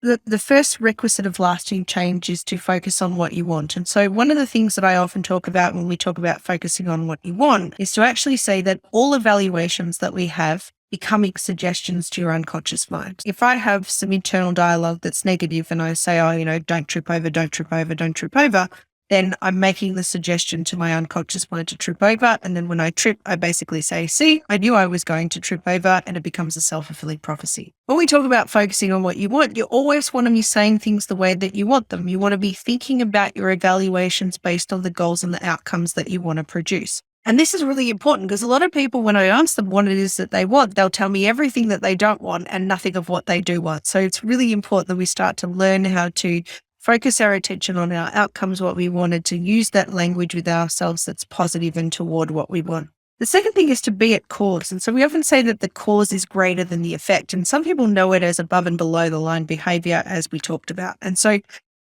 the first requisite of lasting change is to focus on what you want. And so one of the things that I often talk about when we talk about focusing on what you want is to actually say that all evaluations that we have becoming suggestions to your unconscious mind. If I have some internal dialogue that's negative and I say, oh, don't trip over, don't trip over, don't trip over, then I'm making the suggestion to my unconscious mind to trip over. And then when I trip, I basically say, see, I knew I was going to trip over, and it becomes a self-fulfilling prophecy. When we talk about focusing on what you want, you always want to be saying things the way that you want them. You want to be thinking about your evaluations based on the goals and the outcomes that you want to produce. And this is really important because a lot of people, when I ask them what it is that they want, they'll tell me everything that they don't want and nothing of what they do want. So it's really important that we start to learn how to focus our attention on our outcomes, what we wanted, to use that language with ourselves that's positive and toward what we want. The second thing is to be at cause. And so we often say that the cause is greater than the effect. And some people know it as above and below the line behavior, as we talked about. And so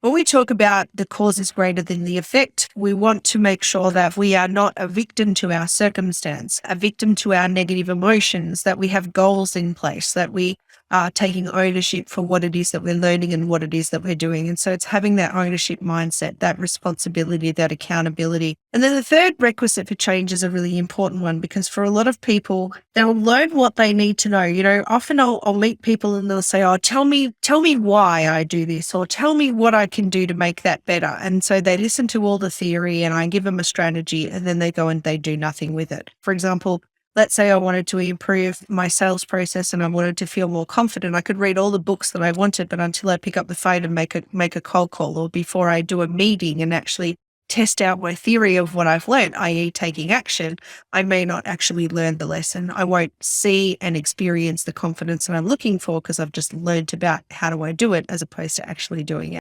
when we talk about the cause is greater than the effect, we want to make sure that we are not a victim to our circumstance, a victim to our negative emotions, that we have goals in place, that we are taking ownership for what it is that we're learning and what it is that we're doing. And so it's having that ownership mindset, that responsibility, that accountability. And then the third requisite for change is a really important one, because for a lot of people, they'll learn what they need to know. Often I'll meet people and they'll say, oh, tell me why I do this, or tell me what I can do to make that better. And so they listen to all the theory and I give them a strategy, and then they go and they do nothing with it. For example, let's say I wanted to improve my sales process and I wanted to feel more confident. I could read all the books that I wanted, but until I pick up the phone and make a cold call, or before I do a meeting and actually test out my theory of what I've learned, i.e. taking action, I may not actually learn the lesson. I won't see and experience the confidence that I'm looking for because I've just learned about how do I do it as opposed to actually doing it.